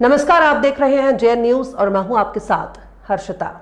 नमस्कार, आप देख रहे हैं जेएन न्यूज और मैं हूं आपके साथ हर्षिता।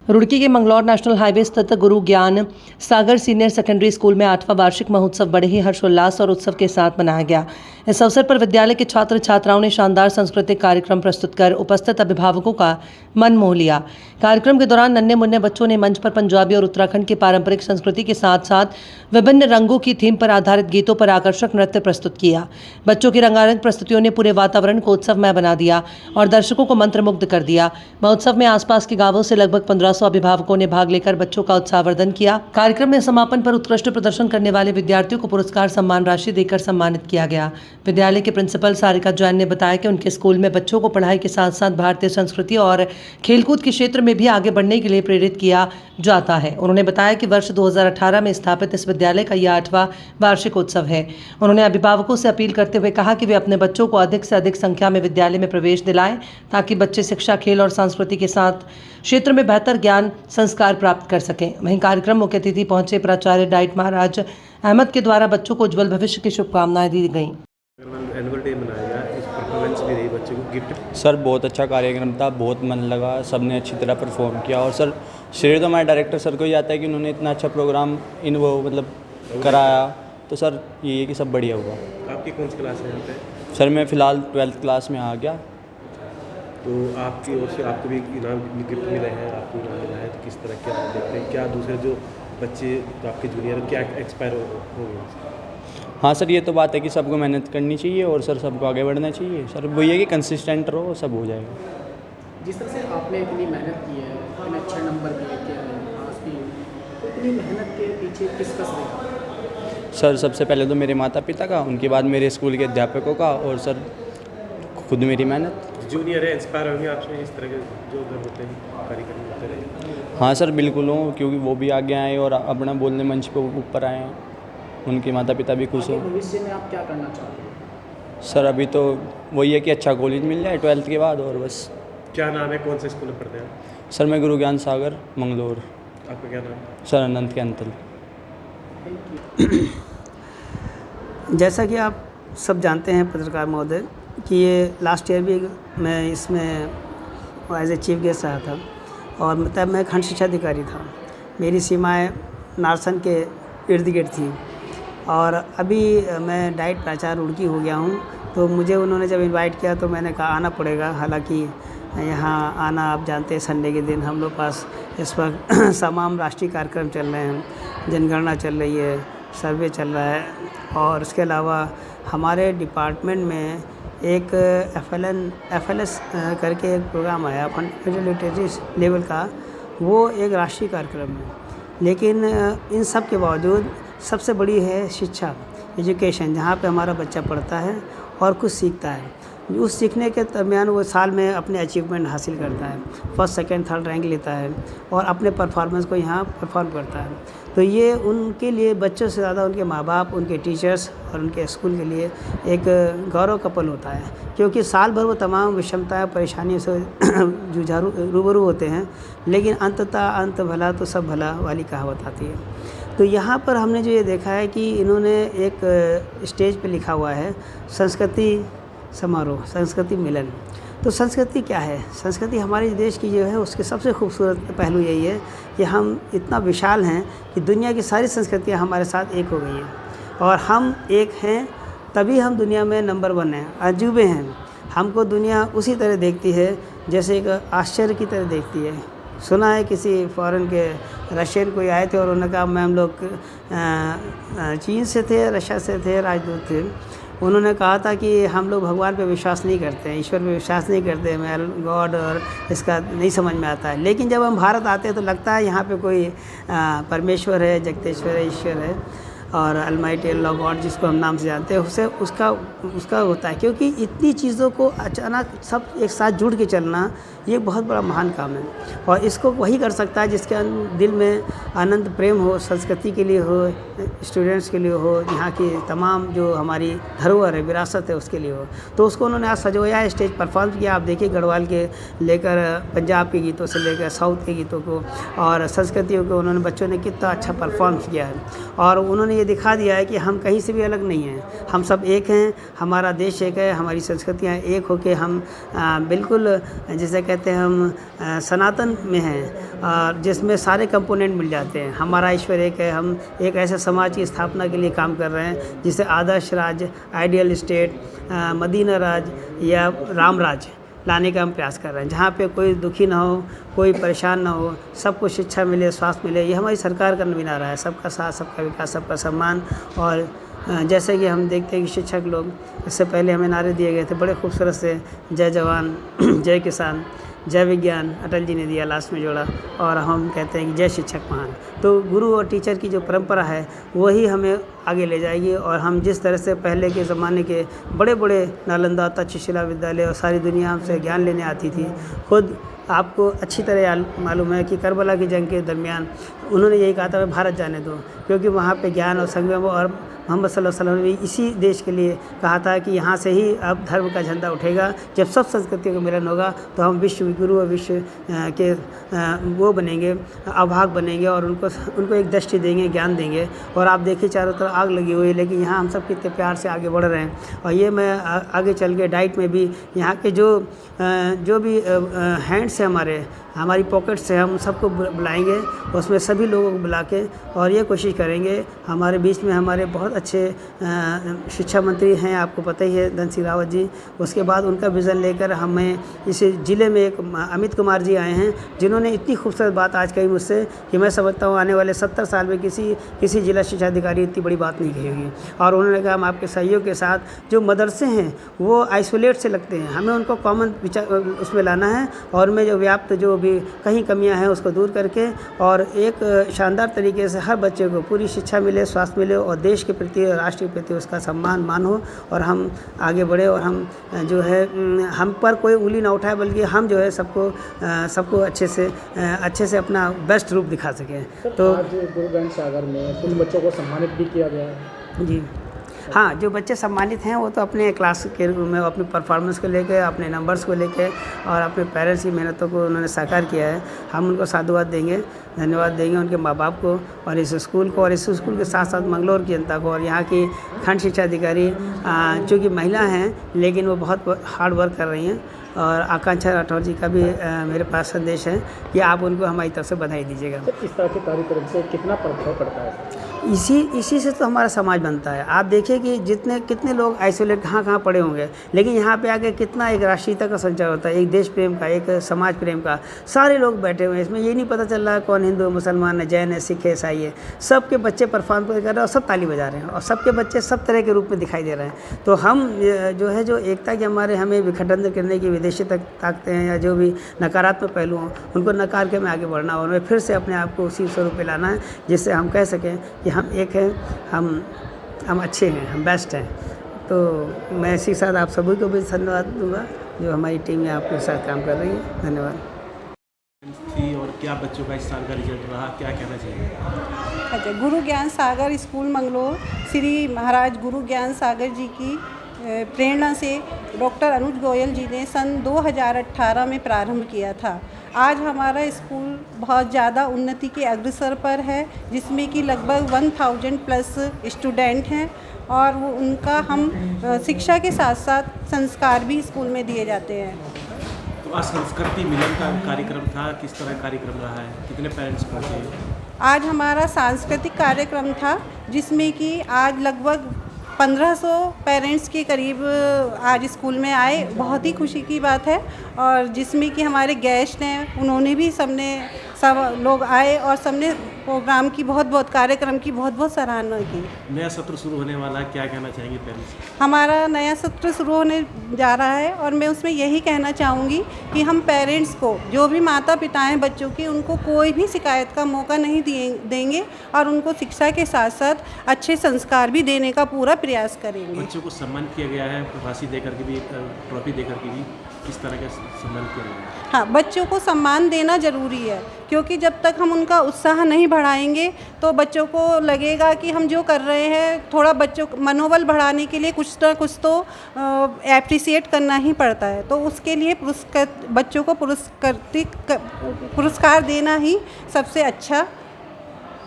रुड़की के मंगलौर नेशनल हाईवे स्थित गुरु ज्ञान सागर सीनियर सेकेंडरी स्कूल में 8वां वार्षिक महोत्सव बड़े ही हर्षोल्लास और उत्सव के साथ मनाया गया। इस अवसर पर विद्यालय के छात्र छात्राओं ने शानदार सांस्कृतिक कार्यक्रम प्रस्तुत कर उपस्थित अभिभावकों का मन मोह लिया। कार्यक्रम के दौरान नन्हे मुन्ने बच्चों ने मंच पर पंजाबी और उत्तराखंड की पारंपरिक संस्कृति के साथ साथ विभिन्न रंगों की थीम पर आधारित गीतों पर आकर्षक नृत्य प्रस्तुत किया। बच्चों की रंगारंग प्रस्तुतियों ने पूरे वातावरण को उत्सवमय बना दिया और दर्शकों को मंत्रमुग्ध कर दिया। महोत्सव में आसपास के गांवों से लगभग 1500 अभिभावकों ने भाग लेकर बच्चों का उत्साहवर्धन किया। कार्यक्रम में समापन पर उत्कृष्ट प्रदर्शन करने वाले विद्यार्थियों को पुरस्कार सम्मान राशि देकर सम्मानित किया गया। विद्यालय के प्रिंसिपल सारिका जैन ने बताया कि उनके स्कूल में बच्चों को पढ़ाई के साथ साथ भारतीय संस्कृति और खेलकूद के क्षेत्र में भी आगे बढ़ने के लिए प्रेरित किया जाता है। उन्होंने बताया कि वर्ष 2018 में स्थापित इस विद्यालय का यह 8वां वार्षिक उत्सव है। उन्होंने अभिभावकों से अपील करते हुए कहा कि वे अपने बच्चों को अधिक से अधिक संख्या में विद्यालय में प्रवेश दिलाएं ताकि बच्चे शिक्षा, खेल और संस्कृति के साथ क्षेत्र में बेहतर ज्ञान संस्कार प्राप्त कर सकें। वहीं कार्यक्रम मुख्य अतिथि पहुंचे प्राचार्य डाइट महाराज अहमद के द्वारा बच्चों को उज्जवल भविष्य की शुभकामनाएं दी गई। एनुअल डे मनाया गया, इस परफॉर्मेंस भी रही बच्चों को गिफ्ट। सर बहुत अच्छा कार्यक्रम था, बहुत मन लगा, सबने अच्छी तरह परफॉर्म किया और सर श्रेय तो हमारे डायरेक्टर सर को ही आता है कि उन्होंने इतना अच्छा प्रोग्राम कराया। तो सर ये है कि सब बढ़िया हुआ। आपकी कौन सी क्लास है यहाँ पे? सर मैं फ़िलहाल 12th क्लास में आ गया। तो आपकी ओर से आपको भी इनाम गिफ्ट मिले हैं, आपको इनाम मिला है, तो किस तरह क्या देखते हैं? क्या दूसरे जो बच्चे तो आपके जूनियर क्या एक्सपायर हो गए? हाँ सर, ये तो बात है कि सबको मेहनत करनी चाहिए और सर सबको आगे बढ़ना चाहिए। सर वही है कि कंसिस्टेंट रहो, सब हो जाएगा। जिस तरह से आपने इतनी मेहनत की है, इतने अच्छे नंबर लेके आए पास भी, तो इतनी मेहनत के पीछे किस कसर है? सर सबसे पहले तो मेरे माता पिता का, उनके बाद मेरे स्कूल के अध्यापकों का और सर खुद मेरी मेहनत। जूनियर है, इंस्पायर होंगे आपसे इस तरह के जो उधर होते हैं कार्यक्रम होते रहे? हाँ सर बिल्कुल हूँ, क्योंकि वो भी आगे आए और अपना बोलने मंच पे ऊपर आए हैं। उनके माता पिता भी खुश हैं। भविष्य में आप क्या करना चाहते हैं? सर अभी तो वही है कि अच्छा कॉलेज मिल जाए 12th के बाद और बस। क्या नाम है, कौन से स्कूल में पढ़ते हैं? सर मैं गुरु ज्ञान सागर मंगलौर। आपका क्या नाम? सर अनंत के अंतल। जैसा कि आप सब जानते हैं पत्रकार महोदय कि ये लास्ट ईयर भी मैं इसमें एज ए चीफ गेस्ट आया था और तब मैं खंड शिक्षा अधिकारी था। मेरी सीमाएं नारसन के इर्द गिर्द थी और अभी मैं डाइट प्राचार्य रुड़की हो गया हूँ। तो मुझे उन्होंने जब इनवाइट किया तो मैंने कहा आना पड़ेगा। हालांकि यहाँ आना, आप जानते हैं संडे के दिन हम लोग पास इस वक्त तमाम राष्ट्रीय कार्यक्रम चल रहे हैं, जनगणना चल रही है, सर्वे चल रहा है और इसके अलावा हमारे डिपार्टमेंट में एक FLS करके एक प्रोग्राम आया फंडामेंटल लिटरेसी लेवल का, वो एक राष्ट्रीय कार्यक्रम है। लेकिन इन सब के बावजूद सबसे बड़ी है शिक्षा, एजुकेशन, जहाँ पे हमारा बच्चा पढ़ता है और कुछ सीखता है। उस सीखने के दरमियान वो साल में अपने अचीवमेंट हासिल करता है, फर्स्ट, सेकंड, थर्ड रैंक लेता है और अपने परफॉर्मेंस को यहाँ परफॉर्म करता है। तो ये उनके लिए, बच्चों से ज़्यादा उनके माँ बाप, उनके टीचर्स और उनके स्कूल के लिए एक गौरव का पल होता है, क्योंकि साल भर वो तमाम विषमताएं, परेशानियों से जुझारू रूबरू होते हैं, लेकिन अंततः अंत भला तो सब भला वाली कहावत आती है। तो यहाँ पर हमने जो ये देखा है कि इन्होंने एक स्टेज पे लिखा हुआ है संस्कृति समारोह, संस्कृति मिलन। तो संस्कृति क्या है? संस्कृति हमारे देश की जो है उसके सबसे खूबसूरत पहलू यही है कि हम इतना विशाल हैं कि दुनिया की सारी संस्कृतियाँ हमारे साथ एक हो गई हैं और हम एक हैं, तभी हम दुनिया में नंबर 1 हैं। अजूबे हैं, हमको दुनिया उसी तरह देखती है जैसे एक आश्चर्य की तरह देखती है। सुना है किसी फॉरेन के रशियन कोई आए थे और उन्होंने कहा मैं हम लोग चीन से थे, रशिया से थे, राजदूत थे। उन्होंने कहा था कि हम लोग भगवान पे विश्वास नहीं करते हैं, ईश्वर पे विश्वास नहीं करते हैं, मैं गॉड और इसका नहीं समझ में आता है। लेकिन जब हम भारत आते हैं तो लगता है यहाँ पे कोई परमेश्वर है, जगतेश्वर है, ईश्वर है और अलमाइटी अल्लाह गॉड जिसको हम नाम से जानते हैं, उससे उसका होता है। क्योंकि इतनी चीज़ों को अचानक सब एक साथ जुड़ के चलना ये बहुत बड़ा महान काम है और इसको वही कर सकता है जिसके दिल में आनंद प्रेम हो, संस्कृति के लिए हो, स्टूडेंट्स के लिए हो, यहाँ की तमाम जो हमारी धरोहर है, विरासत है, उसके लिए हो। तो उसको उन्होंने आज सजोया है, स्टेज परफॉर्म किया। आप देखिए गढ़वाल के लेकर पंजाब के गीतों से लेकर साउथ के गीतों को और संस्कृतियों को उन्होंने, बच्चों ने कितना अच्छा परफॉर्म किया है। और उन्होंने ये ये दिखा दिया है कि हम कहीं से भी अलग नहीं हैं, हम सब एक हैं, हमारा देश एक है, हमारी संस्कृतियाँ एक होके हम बिल्कुल जिसे कहते हैं हम सनातन में हैं, और जिसमें सारे कंपोनेंट मिल जाते हैं। हमारा ईश्वर एक है, हम एक ऐसे समाज की स्थापना के लिए काम कर रहे हैं जिसे आदर्श राज्य, आइडियल स्टेट, मदीना राज या राम राज लाने का हम प्रयास कर रहे हैं, जहाँ पे कोई दुखी ना हो, कोई परेशान ना हो, सबको शिक्षा मिले, स्वास्थ्य मिले। ये हमारी सरकार का नारा है, सबका साथ, सबका विकास, सबका सम्मान। और जैसे कि हम देखते हैं कि शिक्षक लोग, इससे पहले हमें नारे दिए गए थे बड़े खूबसूरत से, जय जवान जय किसान जय विज्ञान, अटल जी ने दिया लास्ट में जोड़ा, और हम कहते हैं कि जय शिक्षक महान। तो गुरु और टीचर की जो परंपरा है वही हमें आगे ले जाएगी, और हम जिस तरह से पहले के ज़माने के बड़े बड़े नालंदा, तक्षशिला विद्यालय और सारी दुनिया हमसे ज्ञान लेने आती थी। खुद आपको अच्छी तरह मालूम है कि करबला की जंग के दरमियान उन्होंने यही कहा था, भारत जाने दो, क्योंकि वहाँ पे ज्ञान और संगम, और मोहम्मद सल्लल्लाहु अलैहि वसल्लम ने भी इसी देश के लिए कहा था कि यहाँ से ही अब धर्म का झंडा उठेगा। जब सब संस्कृतियों का मिलन होगा तो हम विश्व गुरु और विश्व के वो बनेंगे, अभाग बनेंगे, और उनको एक दृष्टि देंगे, ज्ञान देंगे। और आप देखिए चारों तरफ आग लगी हुई है, लेकिन यहाँ हम सब कितने प्यार से आगे बढ़ रहे हैं। और ये मैं आगे चल के डाइट में भी यहाँ के जो भी हैंड्स हैं, हमारी पॉकेट से हम सबको बुलाएंगे, उसमें सभी लोगों को बुला के, और ये कोशिश करेंगे। हमारे बीच में हमारे बहुत अच्छे शिक्षा मंत्री हैं, आपको पता ही है, धन सिंह रावत जी। उसके बाद उनका विज़न लेकर हमें इस ज़िले में एक अमित कुमार जी आए हैं, जिन्होंने इतनी खूबसूरत बात आज कही मुझसे कि मैं समझता हूँ आने वाले 70 साल में किसी जिला शिक्षा अधिकारी इतनी बड़ी बात नहीं कही होगी। और उन्होंने कहा हम आपके सहयोग के साथ, जो मदरसे हैं वो आइसोलेट से लगते हैं, हमें उनको कॉमन उसमें लाना है, और उनमें जो व्याप्त जो भी कहीं कमियां हैं उसको दूर करके, और एक शानदार तरीके से हर बच्चे को पूरी शिक्षा मिले, स्वास्थ्य मिले, और देश के प्रति और राष्ट्र के प्रति उसका सम्मान मान हो, और हम आगे बढ़े, और हम जो है हम पर कोई उंगली ना उठाए, बल्कि हम जो है सबको अच्छे से अपना बेस्ट रूप दिखा सकें। तो आज गुरु ज्ञान सागर में कुछ बच्चों को सम्मानित भी किया गया है। जी हाँ, जो बच्चे सम्मानित हैं वो तो अपने क्लास के रूप में अपनी परफॉर्मेंस को लेकर, अपने नंबर्स को लेकर, और अपने पेरेंट्स की मेहनतों को उन्होंने साकार किया है। हम उनको साधुवाद देंगे, धन्यवाद देंगे उनके माँ बाप को, और इस स्कूल को, और इस स्कूल के साथ साथ मंगलौर की जनता को, और यहाँ की खंड शिक्षा अधिकारी चूँकि महिला हैं लेकिन वो बहुत हार्ड वर्क कर रही हैं। और आकांक्षा राठौर जी का भी मेरे पास संदेश है कि आप उनको हमारी तरफ से बधाई दीजिएगा। इस तरह के कार्यक्रम से कितना प्रभाव पड़ता है? इसी से तो हमारा समाज बनता है। आप देखिए कि कितने लोग आइसोलेट कहाँ पड़े होंगे, लेकिन यहाँ पे आके कितना एक राष्ट्रीयता का संचार होता है, एक देश प्रेम का, एक समाज प्रेम का। सारे लोग बैठे हुए हैं, इसमें ये नहीं पता चल रहा है कौन हिंदू, मुसलमान है, जैन है, सिख है, ईसाई है। सबके बच्चे परफॉर्म कर रहे हैं और सब ताली बजा रहे हैं, और सबके बच्चे सब तरह के रूप में दिखाई दे रहे हैं। तो हम जो एकता के हमें विखंडन करने की विदेशी ताकतें हैं, या जो भी नकारात्मक पहलू हों, उनको नकार के हमें आगे बढ़ना, और हमें फिर से अपने आप को उसी स्वरूप पे लाना है जिससे हम कह सकें कि हम एक हैं, हम अच्छे हैं, हम बेस्ट हैं। तो मैं इसी के साथ आप सभी को भी धन्यवाद दूंगा जो हमारी टीम यहाँ आपके साथ काम कर रही है। धन्यवाद। थी और क्या बच्चों का इस साल का रिजल्ट रहा, क्या कहना चाहिए? अच्छा, गुरु ज्ञान सागर स्कूल मंगलौर श्री महाराज गुरु ज्ञान सागर जी की प्रेरणा से डॉक्टर अनुज गोयल जी ने सन 2018 में प्रारंभ किया था। आज हमारा स्कूल बहुत ज़्यादा उन्नति के अग्रसर पर है, जिसमें कि लगभग 1000 प्लस स्टूडेंट हैं, और वो उनका हम शिक्षा के साथ साथ संस्कार भी स्कूल में दिए जाते हैं। तो आज संस्कृति मिलन का कार्यक्रम था, किस तरह कार्यक्रम रहा है, कितने पेरेंट्स पहुँचे? आज हमारा सांस्कृतिक कार्यक्रम था, जिसमें कि आज लगभग 1500 पेरेंट्स के करीब आज स्कूल में आए। बहुत ही खुशी की बात है, और जिसमें कि हमारे गेस्ट हैं, उन्होंने भी सब लोग आए और सबने प्रोग्राम की कार्यक्रम की बहुत सराहना की। नया सत्र शुरू होने वाला है, क्या कहना चाहेंगे पेरेंट्स? हमारा नया सत्र शुरू होने जा रहा है, और मैं उसमें यही कहना चाहूँगी कि हम पेरेंट्स को, जो भी माता पिता हैं बच्चों के, उनको कोई भी शिकायत का मौका नहीं देंगे, और उनको शिक्षा के साथ साथ अच्छे संस्कार भी देने का पूरा प्रयास करेंगे। बच्चों को सम्मान किया गया है, राशि देकर के भी, ट्रॉफी देकर के भी, किस तरह का सम्मान किया गया है? हाँ, बच्चों को सम्मान देना ज़रूरी है, क्योंकि जब तक हम उनका उत्साह नहीं बढ़ाएंगे तो बच्चों को लगेगा कि हम जो कर रहे हैं, थोड़ा बच्चों मनोबल बढ़ाने के लिए कुछ ना कुछ तो एप्रिसिएट करना ही पड़ता है। तो उसके लिए बच्चों को पुरस्कार देना ही सबसे अच्छा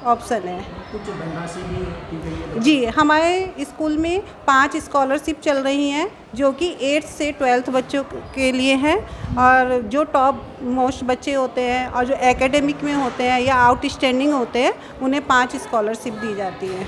ऑप्शन है। कुछ धनराशि भी दी गई है। जी, हमारे स्कूल में 5 स्कॉलरशिप चल रही हैं जो कि 8th से 12th बच्चों के लिए हैं, और जो टॉप मोस्ट बच्चे होते हैं और जो एकेडमिक में होते हैं या आउटस्टैंडिंग होते हैं उन्हें 5 स्कॉलरशिप दी जाती है।